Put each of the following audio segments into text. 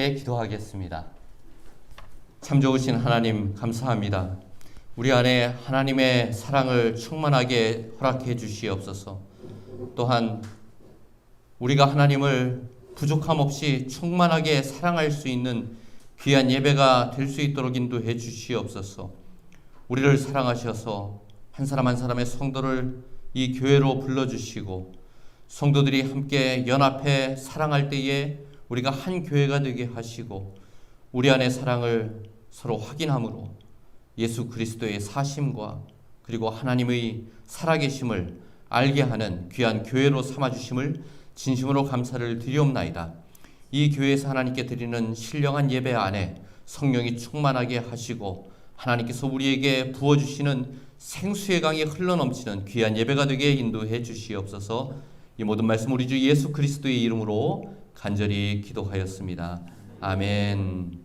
함께 기도하겠습니다. 참 좋으신 하나님 감사합니다. 우리 안에 하나님의 사랑을 충만하게 허락해 주시옵소서. 또한 우리가 하나님을 부족함 없이 충만하게 사랑할 수 있는 귀한 예배가 될 수 있도록 인도해 주시옵소서. 우리를 사랑하셔서 한 사람 한 사람의 성도를 이 교회로 불러주시고 성도들이 함께 연합해 사랑할 때에 우리가 한 교회가 되게 하시고 우리 안의 사랑을 서로 확인함으로 예수 그리스도의 사심과 그리고 하나님의 살아계심을 알게 하는 귀한 교회로 삼아주심을 진심으로 감사를 드리옵나이다. 이 교회에서 하나님께 드리는 신령한 예배 안에 성령이 충만하게 하시고 하나님께서 우리에게 부어주시는 생수의 강이 흘러넘치는 귀한 예배가 되게 인도해 주시옵소서. 이 모든 말씀 우리 주 예수 그리스도의 이름으로 간절히 기도하였습니다. 아멘.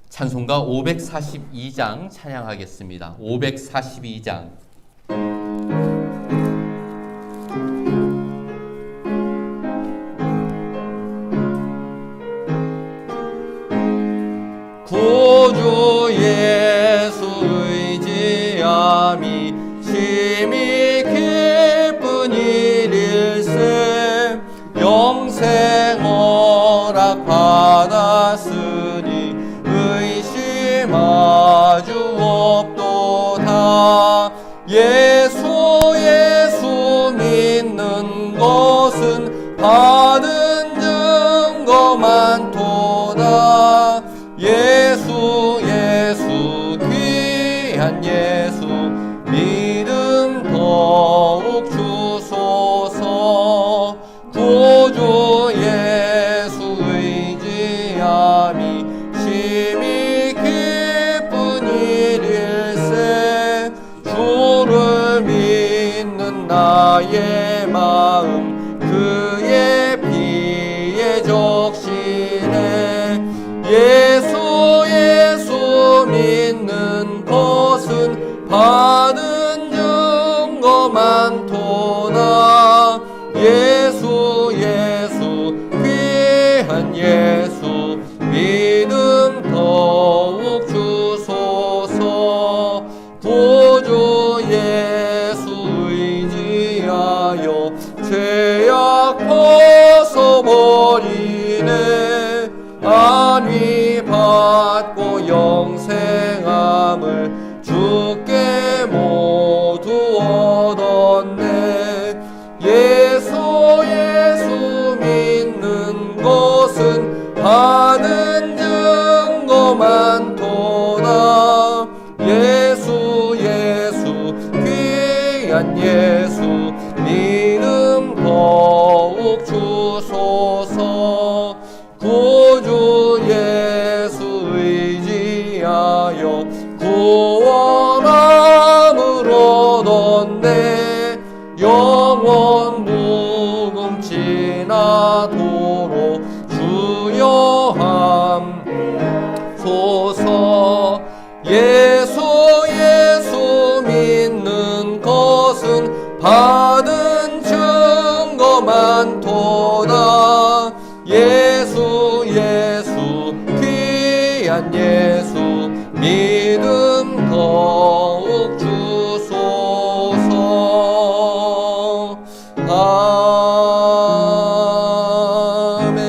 찬송가 542장 찬양하겠습니다. 542장. 구주 예수 의지함이 심히 기쁜 일일세. 영생 허락 받았으니 의심 아주 없도다. 예수 믿는 것은 받은 증거 많도다. 예수 귀한 예수 믿음 더욱 주소서. 구주 예수 의지함이 심히 기쁜 일일세. 주를 믿는 나의 마음 그의 피에 적시네. 예수 믿는 것은 받은 증거 많도다. 예수 귀한 예수 믿음 더욱 주소서. 구주 예수 의지하여 죄악 벗어버리네. 안위 받고 영생함을 주께 모두 얻었네. 예수 믿는 것은 받은 증거 많도다. 예수 귀한 예수 믿음 더욱 주소서. 구주 예수 의지하여 구원함을 얻었네. 영원 무궁지나도록 주여함소서. 예수 믿는 것은 받은 증거 많도다. 예수 귀한 예수 믿음 더욱 주소서. 아멘.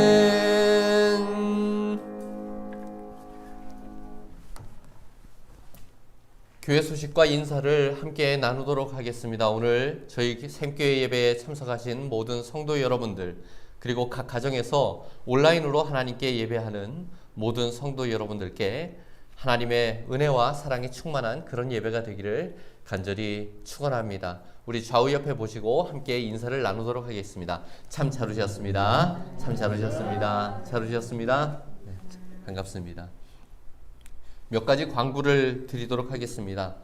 교회 소식과 인사를 함께 나누도록 하겠습니다. 오늘 저희 샘교회 예배에 참석하신 모든 성도 여러분들 그리고 각 가정에서 온라인으로 하나님께 예배하는 모든 성도 여러분들께 하나님의 은혜와 사랑이 충만한 그런 예배가 되기를 간절히 축원합니다. 우리 좌우 옆에 보시고 함께 인사를 나누도록 하겠습니다. 참 잘 오셨습니다. 참 잘 오셨습니다. 잘 오셨습니다. 네, 반갑습니다. 몇 가지 광고를 드리도록 하겠습니다.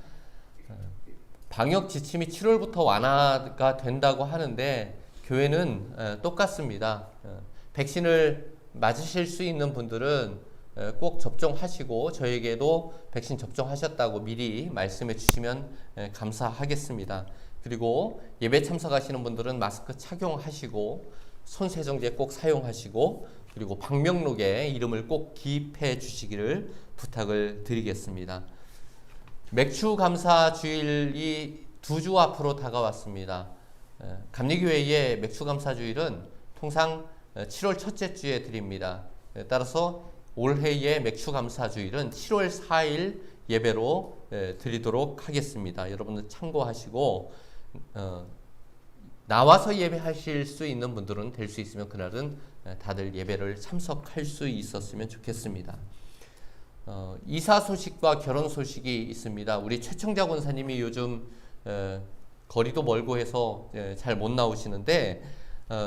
방역 지침이 7월부터 완화가 된다고 하는데 교회는 똑같습니다. 백신을 맞으실 수 있는 분들은 꼭 접종하시고 저에게도 백신 접종하셨다고 미리 말씀해 주시면 감사하겠습니다. 그리고 예배 참석하시는 분들은 마스크 착용하시고 손세정제 꼭 사용하시고 그리고 방명록에 이름을 꼭 기입해 주시기를 부탁을 드리겠습니다. 맥추감사 주일이 2주 앞으로 다가왔습니다. 감리교회의 맥추감사 주일은 통상 7월 첫째 주에 드립니다. 따라서 올해의 맥추감사 주일은 7월 4일 예배로 드리도록 하겠습니다. 여러분들 참고하시고 나와서 예배하실 수 있는 분들은 될 수 있으면 그날은 다들 예배를 참석할 수 있었으면 좋겠습니다. 이사 소식과 결혼 소식이 있습니다. 우리 최청자 권사님이 요즘 거리도 멀고 해서 잘 못 나오시는데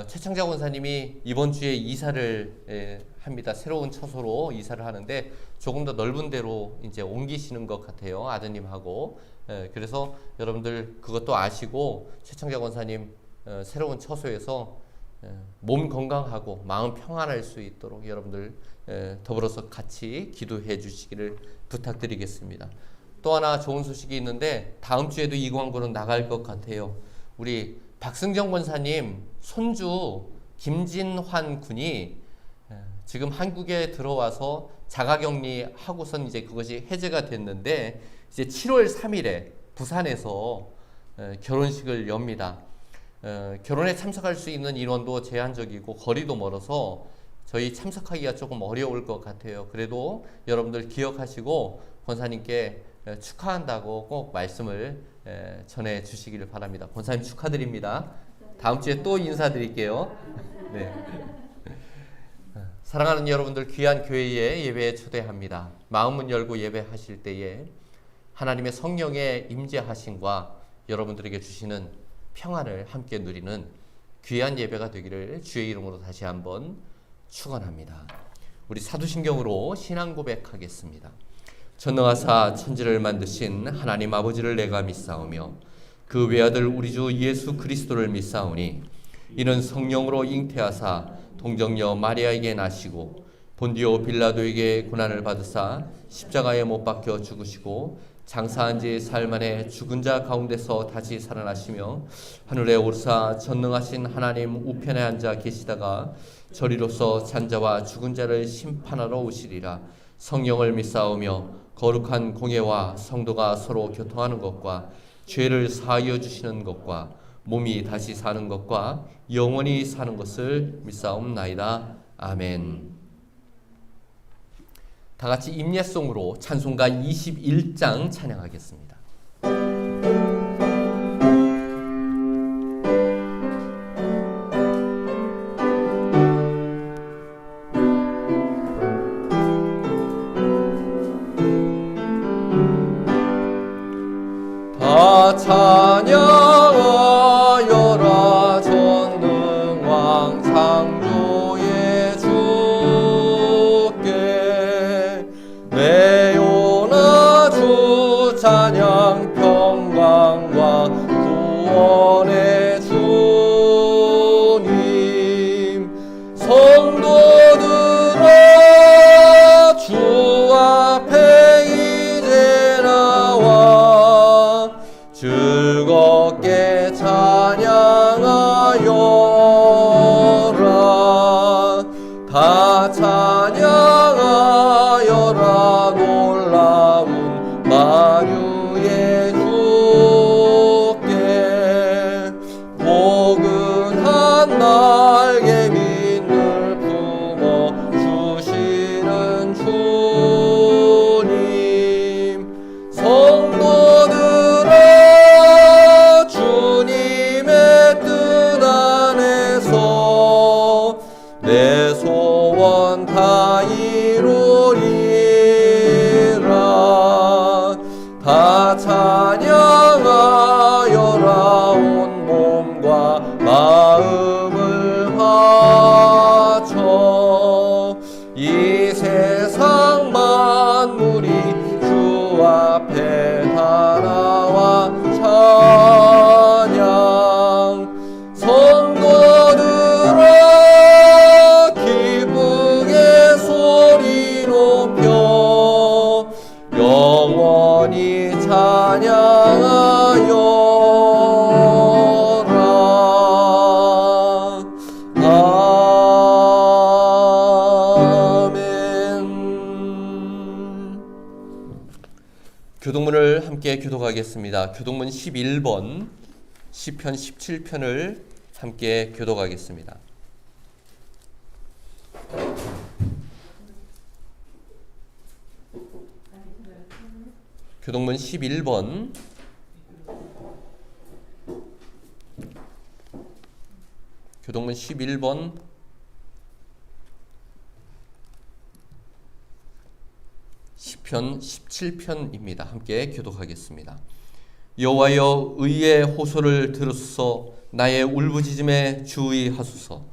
최청자 권사님이 이번 주에 이사를 합니다. 새로운 처소로 이사를 하는데 조금 더 넓은 데로 이제 옮기시는 것 같아요. 아드님하고. 그래서 여러분들 그것도 아시고 최청자 권사님 새로운 처소에서 몸 건강하고 마음 평안할 수 있도록 여러분들 더불어서 같이 기도해 주시기를 부탁드리겠습니다. 또 하나 좋은 소식이 있는데 다음 주에도 이 광고는 나갈 것 같아요. 우리 박승정 권사님 손주 김진환 군이 지금 한국에 들어와서 자가격리 하고선 이제 그것이 해제가 됐는데 이제 7월 3일에 부산에서 결혼식을 엽니다. 결혼에 참석할 수 있는 인원도 제한적이고 거리도 멀어서 저희 참석하기가 조금 어려울 것 같아요. 그래도 여러분들 기억하시고 권사님께 축하한다고 꼭 말씀을 전해 주시기를 바랍니다. 권사님 축하드립니다. 다음 주에 또 인사드릴게요. 네. 사랑하는 여러분들, 귀한 교회에 예배에 초대합니다. 마음문 열고 예배하실 때에 하나님의 성령의 임재하심과 여러분들에게 주시는 평안을 함께 누리는 귀한 예배가 되기를 주의 이름으로 다시 한번 축원합니다. 우리 사도신경으로 신앙 고백하겠습니다. 전능하사 천지를 만드신 하나님 아버지를 내가 믿사오며 그 외아들 우리 주 예수 그리스도를 믿사오니 이는 성령으로 잉태하사 동정녀 마리아에게 나시고 본디오 빌라도에게 고난을 받으사 십자가에 못 박혀 죽으시고 장사한 지 사흘 만에 죽은 자 가운데서 다시 살아나시며 하늘에 오르사 전능하신 하나님 우편에 앉아 계시다가 저리로서 산자와 죽은 자를 심판하러 오시리라. 성령을 믿사오며 거룩한 공예와 성도가 서로 교통하는 것과 죄를 사하여 주시는 것과 몸이 다시 사는 것과 영원히 사는 것을 믿사옵나이다. 아멘. 다 같이 임예송으로 찬송가 21장 찬양하겠습니다. 다 찬양하여라 전능왕 창조의 주께 내오나 주 찬양 평강과 구원의 주님 성도들아 주 앞에 이제 나와 즐거운 교독하겠습니다. 교독문 11번 시편 17편을 함께 교독하겠습니다. 교독문 11번 교독문 11번 시편 17편입니다. 함께 교독하겠습니다. 여호와여 의의 호소를 들으소서. 나의 울부짖음에 주의하소서.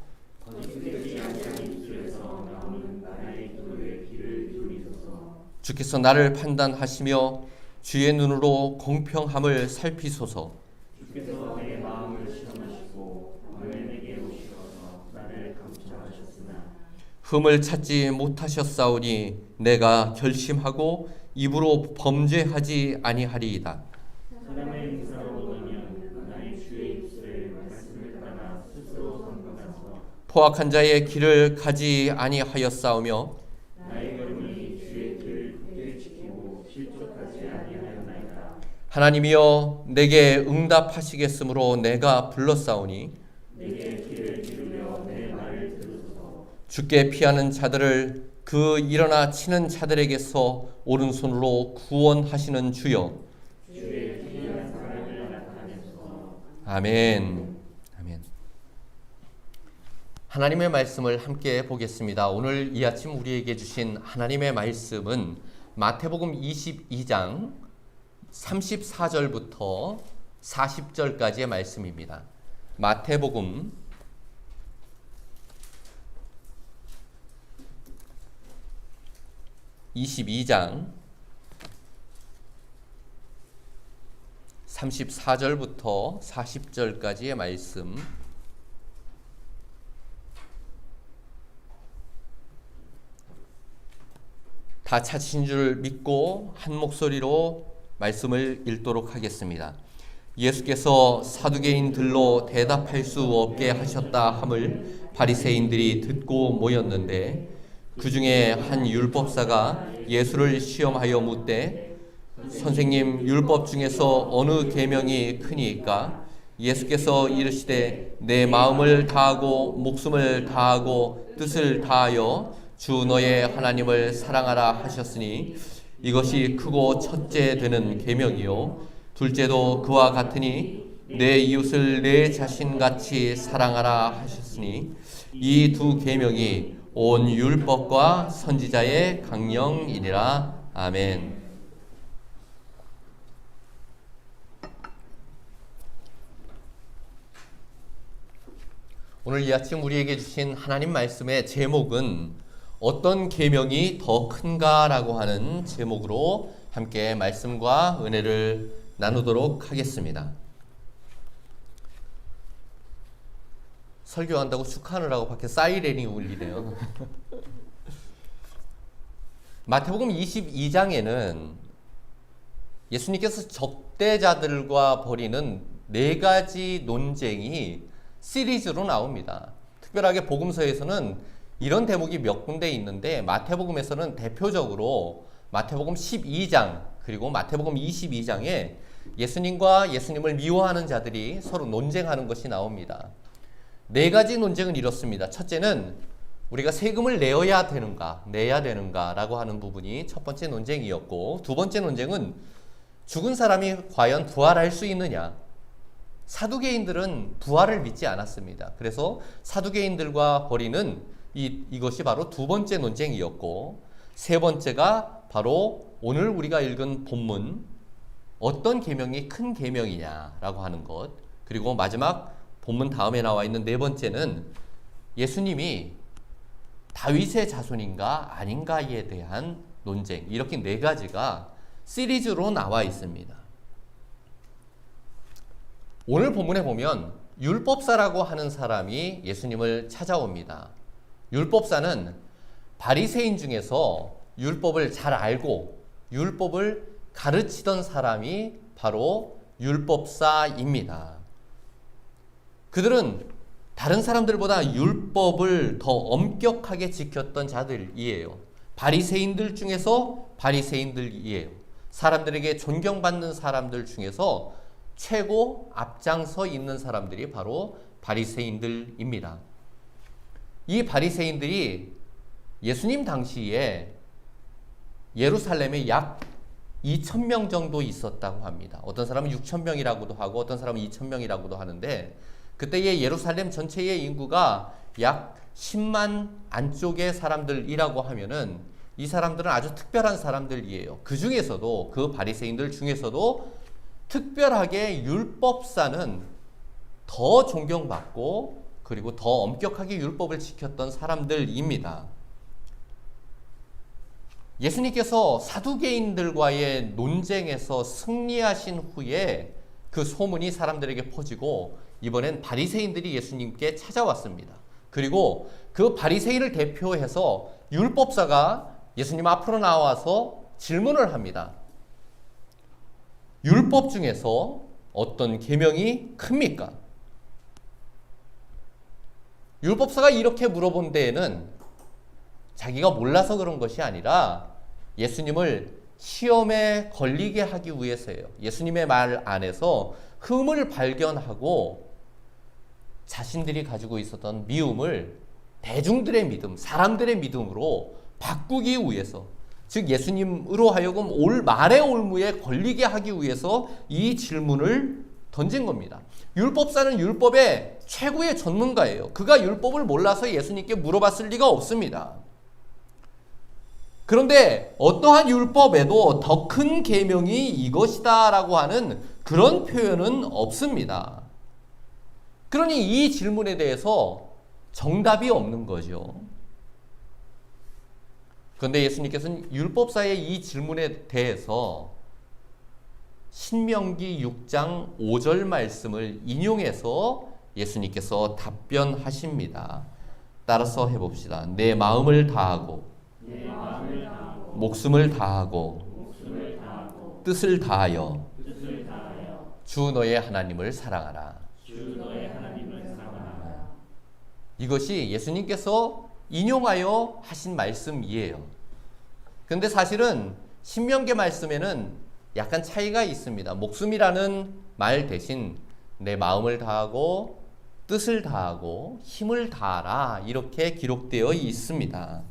주께서 나를 판단하시며 주의 눈으로 공평함을 살피소서. 주께서 내 마음을 시험하시고 밤에 내게 오시어서 나를 감찰하셨으나 흠을 찾지 못하셨사오니 내가 결심하고 입으로 범죄하지 아니하리이다. 사람의 인사로 오면 나의 주의 입술에 말씀을 따라 스스로 선거하서 포악한 자의 길을 가지 아니하였사오며 나의 걸음이 주의 길을 굳게 지키고 실족하지 아니하였나이다. 하나님이여 내게 응답하시겠으므로 내가 불렀사오니 내게 귀를 기울여 내 말을 들으소서. 주께 피하는 자들을 그 일어나 치는 자들에게서 오른손으로 구원하시는 주여. 주의 기이한 사랑을 나타내소서. 아멘. 아멘. 하나님의 말씀을 함께 보겠습니다. 오늘 이 아침 우리에게 주신 하나님의 말씀은 마태복음 22장 34절부터 40절까지의 말씀입니다. 마태복음 22장 34절부터 40절까지의 말씀. 다 찾으신 줄 믿고 한 목소리로 말씀을 읽도록 하겠습니다. 예수께서 사두개인들로 대답할 수 없게 하셨다 함을 바리새인들이 듣고 모였는데 그 중에 한 율법사가 예수를 시험하여 묻되 선생님, 율법 중에서 어느 계명이 크니까? 예수께서 이르시되 내 마음을 다하고 목숨을 다하고 뜻을 다하여 주 너의 하나님을 사랑하라 하셨으니 이것이 크고 첫째 되는 계명이요 둘째도 그와 같으니 내 이웃을 내 자신같이 사랑하라 하셨으니 이 두 계명이 온 율법과 선지자의 강령이니라. 아멘. 오늘 이 아침 우리에게 주신 하나님 말씀의 제목은 어떤 계명이 더 큰가라고 하는 제목으로 함께 말씀과 은혜를 나누도록 하겠습니다. 설교한다고 축하하느라고 밖에 사이렌이 울리네요. 마태복음 22장에는 예수님께서 적대자들과 벌이는 네 가지 논쟁이 시리즈로 나옵니다. 특별하게 복음서에서는 이런 대목이 몇 군데 있는데 마태복음에서는 대표적으로 마태복음 12장 그리고 마태복음 22장에 예수님과 예수님을 미워하는 자들이 서로 논쟁하는 것이 나옵니다. 네 가지 논쟁은 이렇습니다. 첫째는 우리가 세금을 내야 되는가라고 하는 부분이 첫 번째 논쟁이었고, 두 번째 논쟁은 죽은 사람이 과연 부활할 수 있느냐. 사두개인들은 부활을 믿지 않았습니다. 그래서 사두개인들과 벌이는 이것이 바로 두 번째 논쟁이었고, 세 번째가 바로 오늘 우리가 읽은 본문 어떤 계명이 큰 계명이냐라고 하는 것, 그리고 마지막 본문 다음에 나와 있는 네 번째는 예수님이 다윗의 자손인가 아닌가에 대한 논쟁. 이렇게 네 가지가 시리즈로 나와 있습니다. 오늘 본문에 보면 율법사라고 하는 사람이 예수님을 찾아옵니다. 율법사는 바리새인 중에서 율법을 잘 알고 율법을 가르치던 사람이 바로 율법사입니다. 그들은 다른 사람들보다 율법을 더 엄격하게 지켰던 자들이에요. 바리새인들 중에서 바리새인들이에요. 사람들에게 존경받는 사람들 중에서 최고 앞장서 있는 사람들이 바로 바리새인들입니다. 이 바리새인들이 예수님 당시에 예루살렘에 약 2,000명 정도 있었다고 합니다. 어떤 사람은 6,000명이라고도 하고 어떤 사람은 2,000명이라고도 하는데 그때의 예루살렘 전체의 인구가 약 10만 안쪽의 사람들이라고 하면은 이 사람들은 아주 특별한 사람들이에요. 그 중에서도 그 바리새인들 중에서도 특별하게 율법사는 더 존경받고 그리고 더 엄격하게 율법을 지켰던 사람들입니다. 예수님께서 사두개인들과의 논쟁에서 승리하신 후에 그 소문이 사람들에게 퍼지고 이번엔 바리새인들이 예수님께 찾아왔습니다. 그리고 그 바리새인을 대표해서 율법사가 예수님 앞으로 나와서 질문을 합니다. 율법 중에서 어떤 계명이 큽니까? 율법사가 이렇게 물어본 데에는 자기가 몰라서 그런 것이 아니라 예수님을 시험에 걸리게 하기 위해서예요. 예수님의 말 안에서 흠을 발견하고 자신들이 가지고 있었던 미움을 대중들의 믿음, 사람들의 믿음으로 바꾸기 위해서, 즉 예수님으로 하여금 말의 올무에 걸리게 하기 위해서 이 질문을 던진 겁니다. 율법사는 율법의 최고의 전문가예요. 그가 율법을 몰라서 예수님께 물어봤을 리가 없습니다. 그런데 어떠한 율법에도 더 큰 계명이 이것이다라고 하는 그런 표현은 없습니다. 그러니 이 질문에 대해서 정답이 없는 거죠. 그런데 예수님께서는 율법사의 이 질문에 대해서 신명기 6장 5절 말씀을 인용해서 예수님께서 답변하십니다. 따라서 해봅시다. 내 마음을 다하고 목숨을 다하고 뜻을 다하여 주 너의 하나님을 사랑하라. 이것이 예수님께서 인용하여 하신 말씀이에요. 그런데 사실은 신명기 말씀에는 약간 차이가 있습니다. 목숨이라는 말 대신 내 마음을 다하고 뜻을 다하고 힘을 다하라 이렇게 기록되어 있습니다.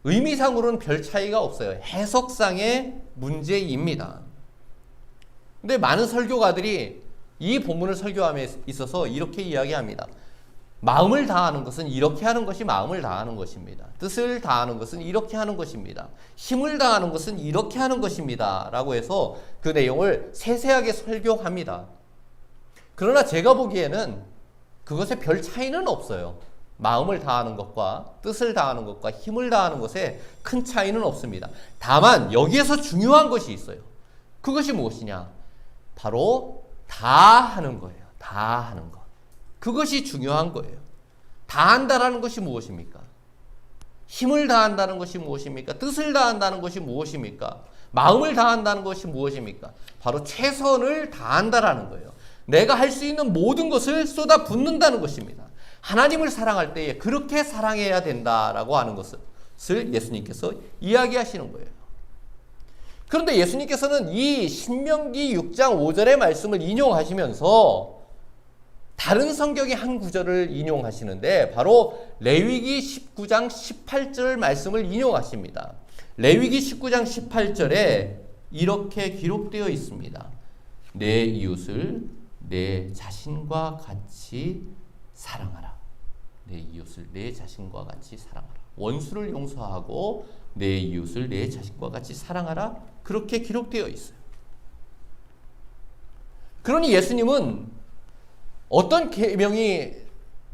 의미상으로는 별 차이가 없어요. 해석상의 문제입니다. 근데 많은 설교가들이 이 본문을 설교함에 있어서 이렇게 이야기합니다. 마음을 다하는 것은 이렇게 하는 것이 마음을 다하는 것입니다. 뜻을 다하는 것은 이렇게 하는 것입니다. 힘을 다하는 것은 이렇게 하는 것입니다. 라고 해서 그 내용을 세세하게 설교합니다. 그러나 제가 보기에는 그것에 별 차이는 없어요. 마음을 다하는 것과 뜻을 다하는 것과 힘을 다하는 것에 큰 차이는 없습니다. 다만 여기에서 중요한 것이 있어요. 그것이 무엇이냐? 바로 다하는 거예요. 다하는 것. 그것이 중요한 거예요. 다한다라는 것이 무엇입니까? 힘을 다한다는 것이 무엇입니까? 뜻을 다한다는 것이 무엇입니까? 마음을 다한다는 것이 무엇입니까? 바로 최선을 다한다라는 거예요. 내가 할 수 있는 모든 것을 쏟아붓는다는 것입니다. 하나님을 사랑할 때에 그렇게 사랑해야 된다라고 하는 것을 예수님께서 이야기하시는 거예요. 그런데 예수님께서는 이 신명기 6장 5절의 말씀을 인용하시면서 다른 성경의 한 구절을 인용하시는데 바로 레위기 19장 18절 말씀을 인용하십니다. 레위기 19장 18절에 이렇게 기록되어 있습니다. 내 이웃을 내 자신과 같이 사랑하라. 내 이웃을 내 자신과 같이 사랑하라. 원수를 용서하고 내 이웃을 내 자신과 같이 사랑하라. 그렇게 기록되어 있어요. 그러니 예수님은 어떤 계명이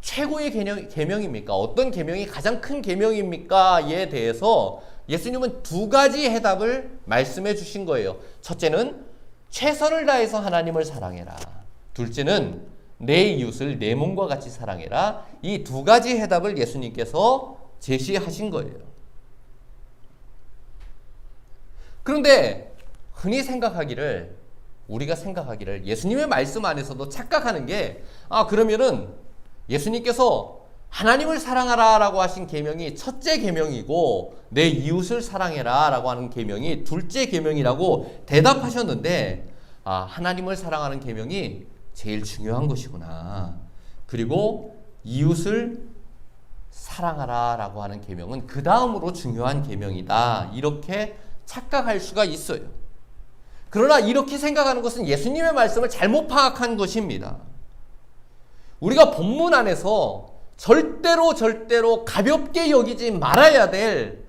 최고의 계명입니까? 어떤 계명이 가장 큰 계명입니까?에 대해서 예수님은 두 가지 해답을 말씀해 주신 거예요. 첫째는 최선을 다해서 하나님을 사랑해라. 둘째는 내 이웃을 내 몸과 같이 사랑해라. 이 두 가지 해답을 예수님께서 제시하신 거예요. 그런데 흔히 우리가 생각하기를 예수님의 말씀 안에서도 착각하는 게 그러면은 예수님께서 하나님을 사랑하라라고 하신 계명이 첫째 계명이고 내 이웃을 사랑해라라고 하는 계명이 둘째 계명이라고 대답하셨는데 하나님을 사랑하는 계명이 제일 중요한 것이구나. 그리고 이웃을 사랑하라라고 하는 계명은 그 다음으로 중요한 계명이다. 이렇게 착각할 수가 있어요. 그러나 이렇게 생각하는 것은 예수님의 말씀을 잘못 파악한 것입니다. 우리가 본문 안에서 절대로 가볍게 여기지 말아야 될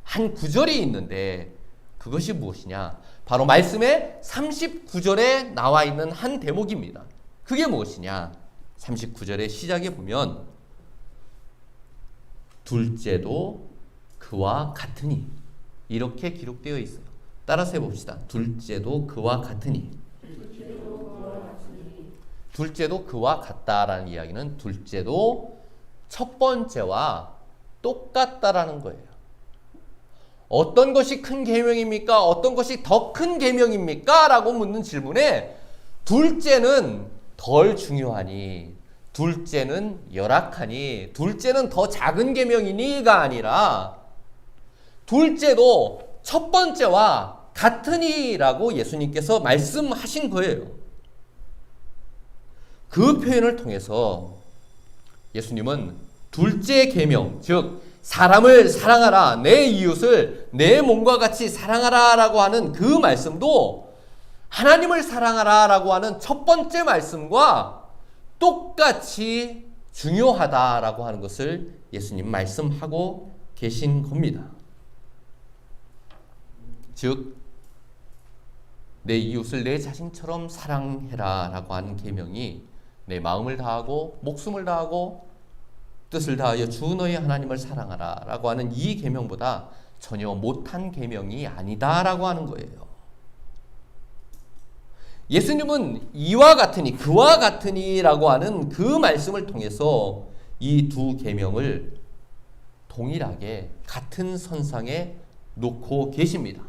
한 구절이 있는데 그것이 무엇이냐? 바로 말씀의 39절에 나와 있는 한 대목입니다. 그게 무엇이냐? 39절의 시작에 보면 둘째도 그와 같으니 이렇게 기록되어 있어요. 따라서 해봅시다. 둘째도 그와 같으니. 둘째도 그와 같다라는 이야기는 둘째도 첫 번째와 똑같다라는 거예요. 어떤 것이 큰 계명입니까? 어떤 것이 더 큰 계명입니까? 라고 묻는 질문에 둘째는 덜 중요하니, 둘째는 열악하니, 둘째는 더 작은 계명이니가 아니라 둘째도 첫 번째와 같으니라고 예수님께서 말씀하신 거예요. 그 표현을 통해서 예수님은 둘째 계명, 즉 사람을 사랑하라, 내 이웃을 내 몸과 같이 사랑하라 라고 하는 그 말씀도 하나님을 사랑하라 라고 하는 첫 번째 말씀과 똑같이 중요하다라고 하는 것을 예수님 말씀하고 계신 겁니다. 즉 내 이웃을 내 자신처럼 사랑해라 라고 하는 계명이 내 마음을 다하고 목숨을 다하고 뜻을 다하여 주 너의 하나님을 사랑하라 라고 하는 이 계명보다 전혀 못한 계명이 아니다라고 하는 거예요. 예수님은 이와 같으니 그와 같으니라고 하는 그 말씀을 통해서 이 두 계명을 동일하게 같은 선상에 놓고 계십니다.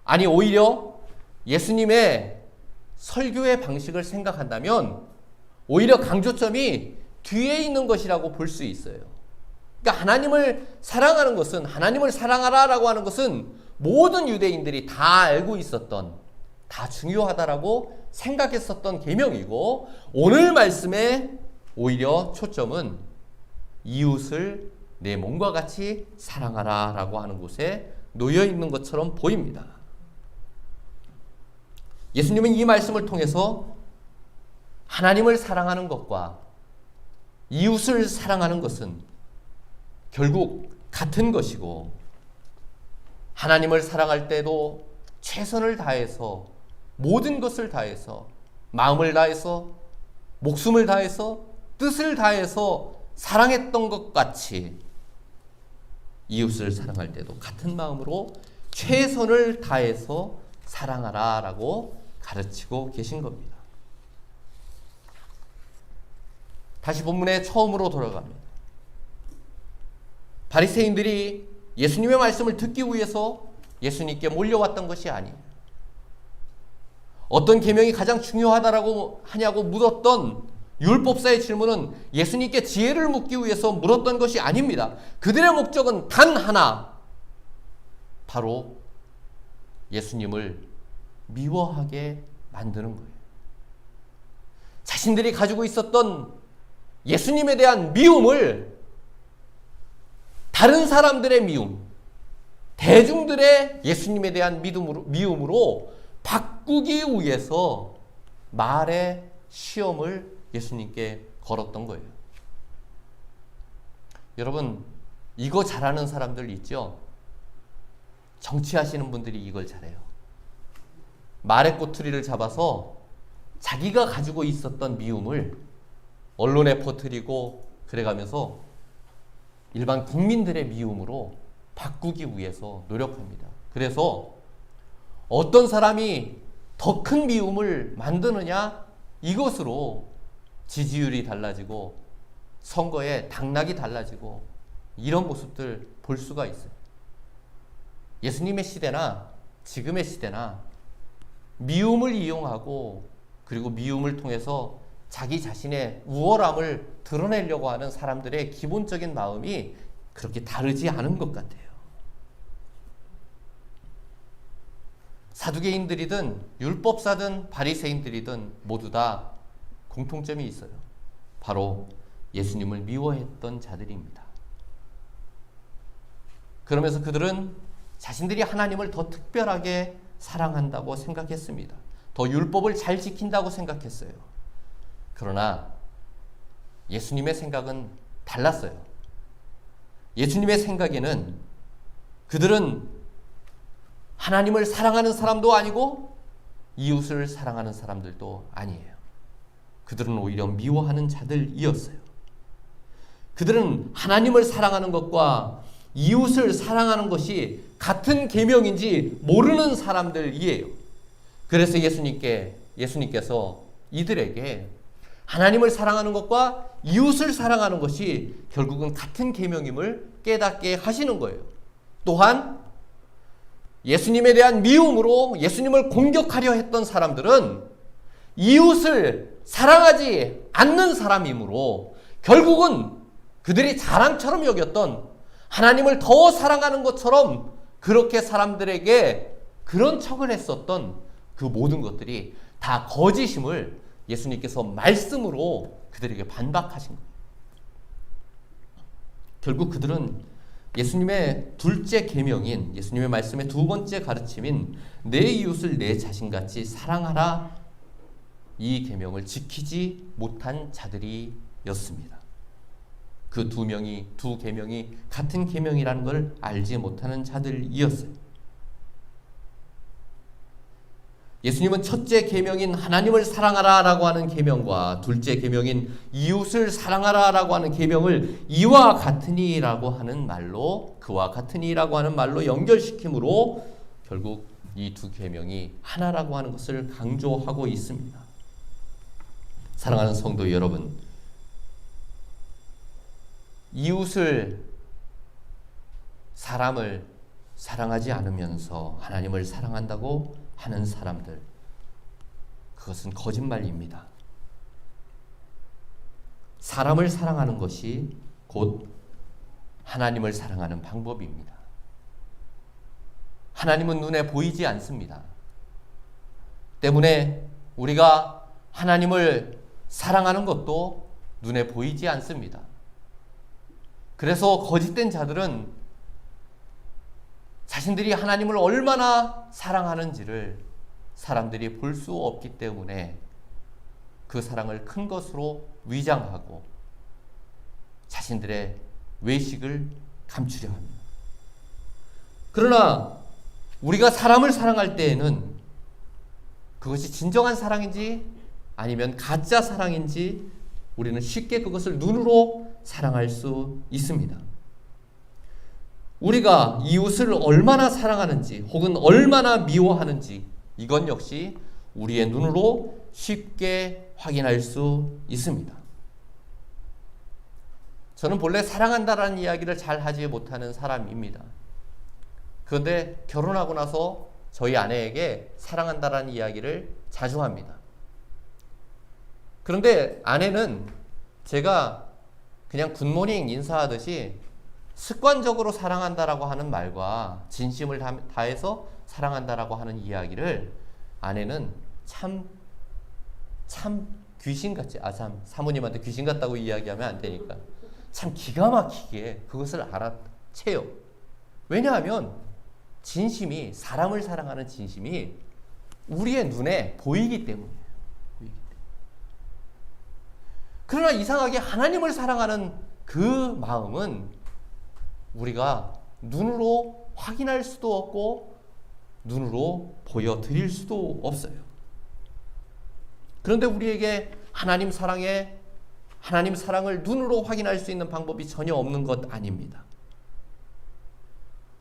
아니 오히려 예수님의 설교의 방식을 생각한다면 오히려 강조점이 뒤에 있는 것이라고 볼 수 있어요. 그러니까 하나님을 사랑하는 것은, 하나님을 사랑하라라고 하는 것은 모든 유대인들이 다 알고 있었던, 다 중요하다라고 생각했었던 계명이고, 오늘 말씀에 오히려 초점은 이웃을 내 몸과 같이 사랑하라라고 하는 곳에 놓여 있는 것처럼 보입니다. 예수님은 이 말씀을 통해서 하나님을 사랑하는 것과 이웃을 사랑하는 것은 결국 같은 것이고, 하나님을 사랑할 때도 최선을 다해서 모든 것을 다해서 마음을 다해서 목숨을 다해서 뜻을 다해서 사랑했던 것 같이 이웃을 사랑할 때도 같은 마음으로 최선을 다해서 사랑하라 라고 가르치고 계신 겁니다. 다시 본문의 처음으로 돌아갑니다. 바리새인들이 예수님의 말씀을 듣기 위해서 예수님께 몰려왔던 것이 아니에요. 어떤 계명이 가장 중요하다라고 하냐고 물었던 율법사의 질문은 예수님께 지혜를 묻기 위해서 물었던 것이 아닙니다. 그들의 목적은 단 하나, 바로 예수님을 미워하게 만드는 거예요. 자신들이 가지고 있었던 예수님에 대한 미움을 다른 사람들의 미움, 대중들의 예수님에 대한 미움으로 바꾸기 위해서 말의 시험을 예수님께 걸었던 거예요. 여러분, 이거 잘하는 사람들 있죠? 정치하시는 분들이 이걸 잘해요. 말의 꼬투리를 잡아서 자기가 가지고 있었던 미움을 언론에 퍼뜨리고 그래가면서 일반 국민들의 미움으로 바꾸기 위해서 노력합니다. 그래서 어떤 사람이 더 큰 미움을 만드느냐, 이것으로 지지율이 달라지고 선거에 당락이 달라지고 이런 모습들 볼 수가 있어요. 예수님의 시대나 지금의 시대나 미움을 이용하고 그리고 미움을 통해서 자기 자신의 우월함을 드러내려고 하는 사람들의 기본적인 마음이 그렇게 다르지 않은 것 같아요. 사두개인들이든 율법사든 바리새인들이든 모두 다 공통점이 있어요. 바로 예수님을 미워했던 자들입니다. 그러면서 그들은 자신들이 하나님을 더 특별하게 사랑한다고 생각했습니다. 더 율법을 잘 지킨다고 생각했어요. 그러나 예수님의 생각은 달랐어요. 예수님의 생각에는 그들은 하나님을 사랑하는 사람도 아니고 이웃을 사랑하는 사람들도 아니에요. 그들은 오히려 미워하는 자들이었어요. 그들은 하나님을 사랑하는 것과 이웃을 사랑하는 것이 같은 계명인지 모르는 사람들이에요. 그래서 예수님께서 이들에게 하나님을 사랑하는 것과 이웃을 사랑하는 것이 결국은 같은 계명임을 깨닫게 하시는 거예요. 또한 예수님에 대한 미움으로 예수님을 공격하려 했던 사람들은 이웃을 사랑하지 않는 사람이므로 결국은 그들이 자랑처럼 여겼던 하나님을 더 사랑하는 것처럼 그렇게 사람들에게 그런 척을 했었던 그 모든 것들이 다 거짓임을 예수님께서 말씀으로 그들에게 반박하신 거예요. 결국 그들은 예수님의 둘째 계명인 예수님의 말씀의 두 번째 가르침인 내 이웃을 내 자신같이 사랑하라, 이 계명을 지키지 못한 자들이었습니다. 그 두 계명이 같은 계명이라는 걸 알지 못하는 자들이었어요. 예수님은 첫째 계명인 하나님을 사랑하라라고 하는 계명과 둘째 계명인 이웃을 사랑하라라고 하는 계명을 이와 같으니라고 하는 말로, 그와 같으니라고 하는 말로 연결시킴으로 결국 이 두 계명이 하나라고 하는 것을 강조하고 있습니다. 사랑하는 성도 여러분, 이웃을, 사람을 사랑하지 않으면서 하나님을 사랑한다고 하는 사람들, 그것은 거짓말입니다. 사람을 사랑하는 것이 곧 하나님을 사랑하는 방법입니다. 하나님은 눈에 보이지 않습니다. 때문에 우리가 하나님을 사랑하는 것도 눈에 보이지 않습니다. 그래서 거짓된 자들은 자신들이 하나님을 얼마나 사랑하는지를 사람들이 볼 수 없기 때문에 그 사랑을 큰 것으로 위장하고 자신들의 외식을 감추려 합니다. 그러나 우리가 사람을 사랑할 때에는 그것이 진정한 사랑인지 아니면 가짜 사랑인지 우리는 쉽게 그것을 눈으로 사랑할 수 있습니다. 우리가 이웃을 얼마나 사랑하는지 혹은 얼마나 미워하는지 이건 역시 우리의 눈으로 쉽게 확인할 수 있습니다. 저는 본래 사랑한다라는 이야기를 잘 하지 못하는 사람입니다. 그런데 결혼하고 나서 저희 아내에게 사랑한다라는 이야기를 자주 합니다. 그런데 아내는 제가 그냥 굿모닝 인사하듯이 습관적으로 사랑한다라고 하는 말과 진심을 다해서 사랑한다라고 하는 이야기를 아내는 참 귀신같이, 사모님한테 귀신 같다고 이야기하면 안 되니까 참 기가 막히게 그것을 알아채요. 왜냐하면 진심이, 사람을 사랑하는 진심이 우리의 눈에 보이기 때문이에요. 그러나 이상하게 하나님을 사랑하는 그 마음은 우리가 눈으로 확인할 수도 없고 눈으로 보여드릴 수도 없어요. 그런데 우리에게 하나님 사랑을 눈으로 확인할 수 있는 방법이 전혀 없는 것 아닙니다.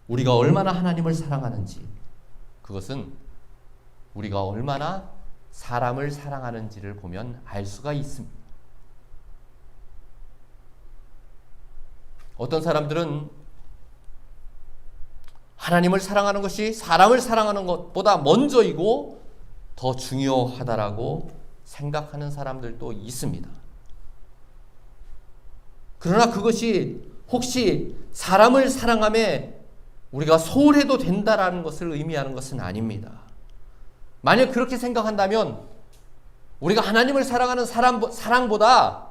우리가 얼마나 하나님을 사랑하는지, 그것은 우리가 얼마나 사람을 사랑하는지를 보면 알 수가 있습니다. 어떤 사람들은 하나님을 사랑하는 것이 사람을 사랑하는 것보다 먼저이고 더 중요하다라고 생각하는 사람들도 있습니다. 그러나 그것이 혹시 사람을 사랑함에 우리가 소홀해도 된다라는 것을 의미하는 것은 아닙니다. 만약 그렇게 생각한다면 우리가 하나님을 사랑하는 사랑보다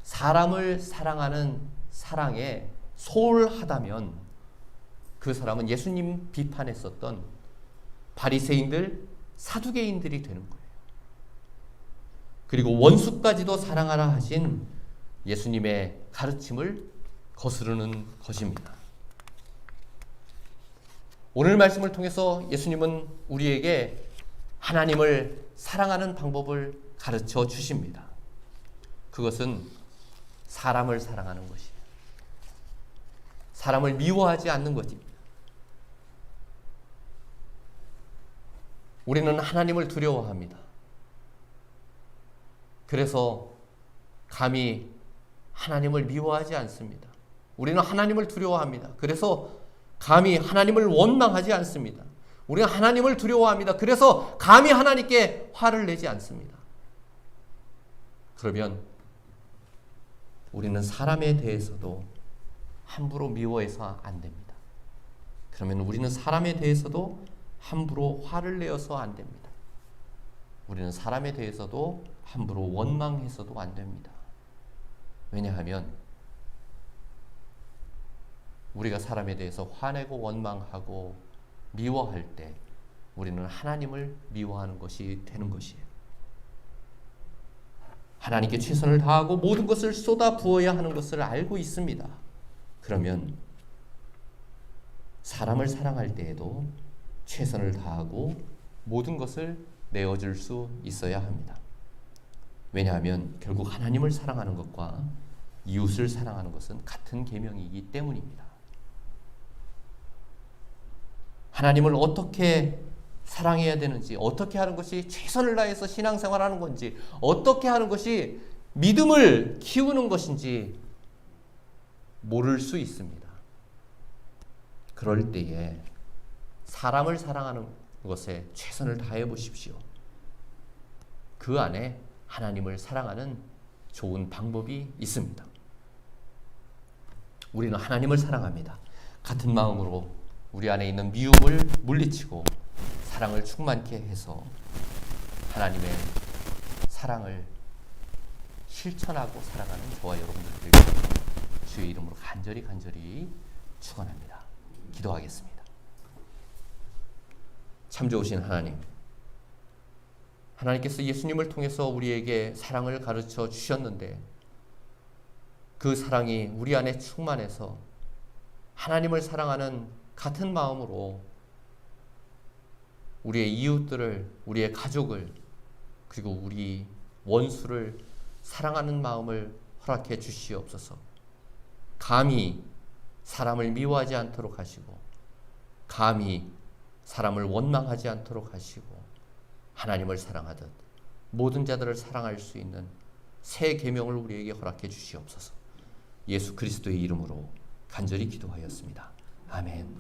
사람을 사랑하는 사랑에 소홀하다면 그 사람은 예수님 비판했었던 바리새인들, 사두개인들이 되는 거예요. 그리고 원수까지도 사랑하라 하신 예수님의 가르침을 거스르는 것입니다. 오늘 말씀을 통해서 예수님은 우리에게 하나님을 사랑하는 방법을 가르쳐 주십니다. 그것은 사람을 사랑하는 것이에요. 사람을 미워하지 않는 것입니다. 우리는 하나님을 두려워합니다. 그래서 감히 하나님을 미워하지 않습니다. 우리는 하나님을 두려워합니다. 그래서 감히 하나님을 원망하지 않습니다. 우리는 하나님을 두려워합니다. 그래서 감히 하나님께 화를 내지 않습니다. 그러면 우리는 사람에 대해서도 함부로 미워해서 안 됩니다. 그러면 우리는 사람에 대해서도 함부로 화를 내어서 안 됩니다. 우리는 사람에 대해서도 함부로 원망해서도 안 됩니다. 왜냐하면 우리가 사람에 대해서 화내고 원망하고 미워할 때 우리는 하나님을 미워하는 것이 되는 것이에요. 하나님께 최선을 다하고 모든 것을 쏟아 부어야 하는 것을 알고 있습니다. 그러면 사람을 사랑할 때에도 최선을 다하고 모든 것을 내어줄 수 있어야 합니다. 왜냐하면 결국 하나님을 사랑하는 것과 이웃을 사랑하는 것은 같은 계명이기 때문입니다. 하나님을 어떻게 사랑해야 되는지, 어떻게 하는 것이 최선을 다해서 신앙생활하는 건지, 어떻게 하는 것이 믿음을 키우는 것인지 모를 수 있습니다. 그럴 때에 사람을 사랑하는 것에 최선을 다해 보십시오. 그 안에 하나님을 사랑하는 좋은 방법이 있습니다. 우리는 하나님을 사랑합니다. 같은 마음으로 우리 안에 있는 미움을 물리치고 사랑을 충만케 해서 하나님의 사랑을 실천하고 살아가는 저와 여러분들 되기를 주의 이름으로 간절히 축원합니다. 기도하겠습니다. 참 좋으신 하나님, 하나님께서 예수님을 통해서 우리에게 사랑을 가르쳐 주셨는데 그 사랑이 우리 안에 충만해서 하나님을 사랑하는 같은 마음으로 우리의 이웃들을, 우리의 가족을, 그리고 우리 원수를 사랑하는 마음을 허락해 주시옵소서. 감히 사람을 미워하지 않도록 하시고, 감히 사람을 원망하지 않도록 하시고, 하나님을 사랑하듯 모든 자들을 사랑할 수 있는 새 계명을 우리에게 허락해 주시옵소서. 예수 그리스도의 이름으로 간절히 기도하였습니다. 아멘.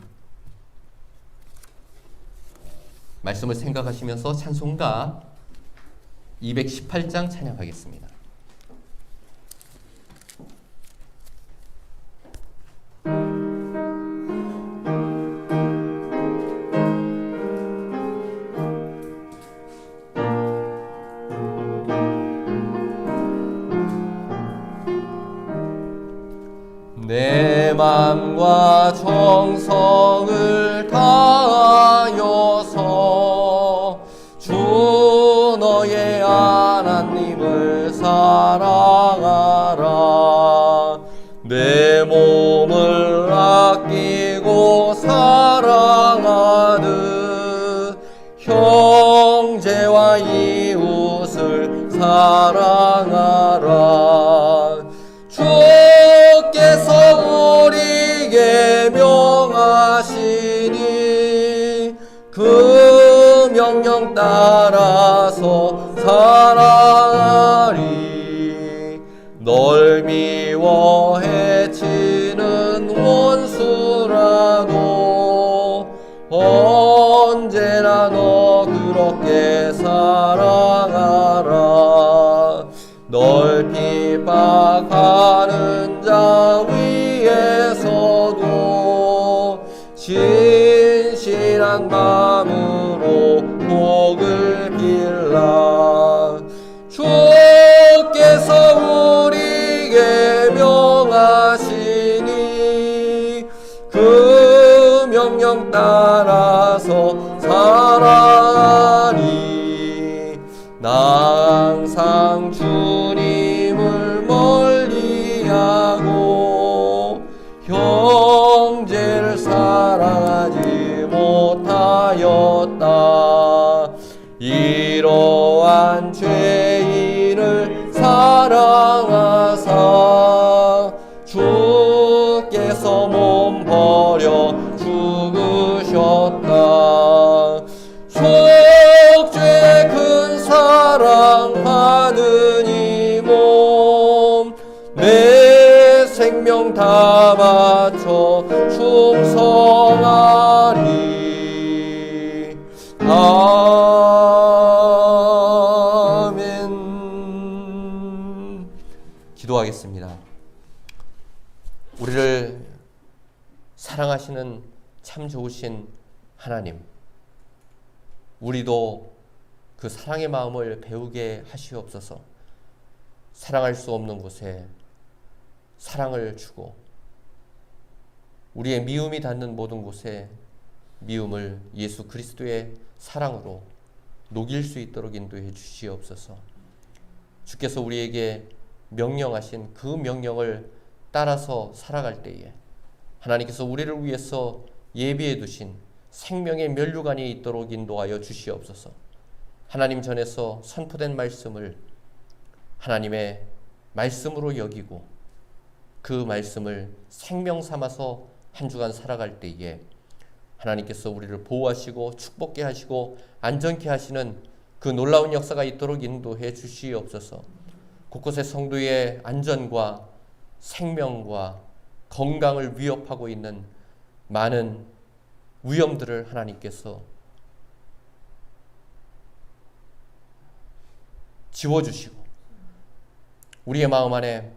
말씀을 생각하시면서 찬송가 218장 찬양하겠습니다. 내 맘과 정성을 다하여서 주 너의 하나님을 사랑하라. 내 몸을 아끼고 사랑하듯 형제와 이웃을 사랑하라. 주께서 우리에게 명하시니 그 명령 따라서 살아가리. 널 미워 해치는 원수라도 언제나 너 그렇게 살아 핍박하는 자 위에서도 진실한 마음으로 복을 빌라. 주께서 우리에게 명하시니 그 명령 따라서 살아가니 나 항상 주님을 멀리하고 형제를 사랑하지 못하였다. 이러한 죄인을 사랑하사 주께서 몸 버려 죽으셨다. 속죄 큰 사랑하는 이 몸 내 생명 다 바쳐 충성하리. 아멘. 기도하겠습니다. 우리를 사랑하시는 참 좋으신 하나님, 우리도 그 사랑의 마음을 배우게 하시옵소서. 사랑할 수 없는 곳에 사랑을 주고 우리의 미움이 닿는 모든 곳에 미움을 예수 그리스도의 사랑으로 녹일 수 있도록 인도해 주시옵소서. 주께서 우리에게 명령하신 그 명령을 따라서 살아갈 때에 하나님께서 우리를 위해서 예비해 두신 생명의 면류관이 있도록 인도하여 주시옵소서. 하나님 전에서 선포된 말씀을 하나님의 말씀으로 여기고 그 말씀을 생명 삼아서 한 주간 살아갈 때에 하나님께서 우리를 보호하시고 축복케 하시고 안전케 하시는 그 놀라운 역사가 있도록 인도해 주시옵소서. 곳곳의 성도의 안전과 생명과 건강을 위협하고 있는 많은 위험들을 하나님께서 지워주시고 우리의 마음 안에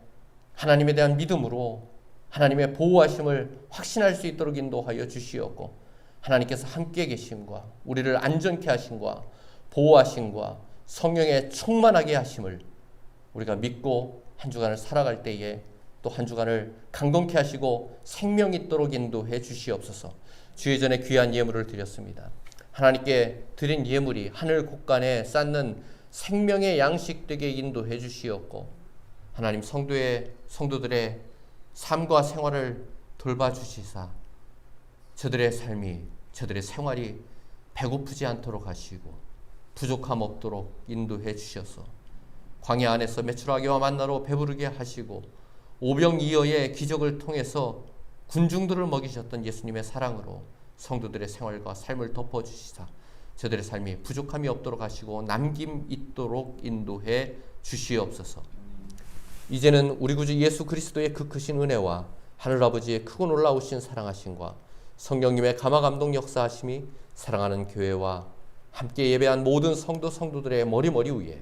하나님에 대한 믿음으로 하나님의 보호하심을 확신할 수 있도록 인도하여 주시옵고 하나님께서 함께 계심과 우리를 안전케 하심과 보호하심과 성령의 충만하게 하심을 우리가 믿고 한 주간을 살아갈 때에 또 한 주간을 강건케 하시고 생명 있도록 인도해 주시옵소서. 주의 전에 귀한 예물을 드렸습니다. 하나님께 드린 예물이 하늘 곳간에 쌓는 생명의 양식 되게 인도해 주시옵고 하나님 성도들의 삶과 생활을 돌봐주시사 저들의 삶이 저들의 생활이 배고프지 않도록 하시고 부족함 없도록 인도해 주셔서 광야 안에서 메추라기와 만나로 배부르게 하시고 오병이어의 기적을 통해서 군중들을 먹이셨던 예수님의 사랑으로 성도들의 생활과 삶을 덮어주시사 저들의 삶이 부족함이 없도록 하시고 남김 있도록 인도해 주시옵소서. 이제는 우리 구주 예수 그리스도의 그 크신 은혜와 하늘아버지의 크고 놀라우신 사랑하심과 성령님의 감화감동 역사하심이 사랑하는 교회와 함께 예배한 모든 성도들의 머리 위에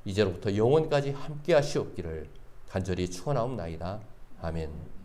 이제로부터 영원까지 함께 하시옵기를 간절히 축원하옵나이다. 아멘.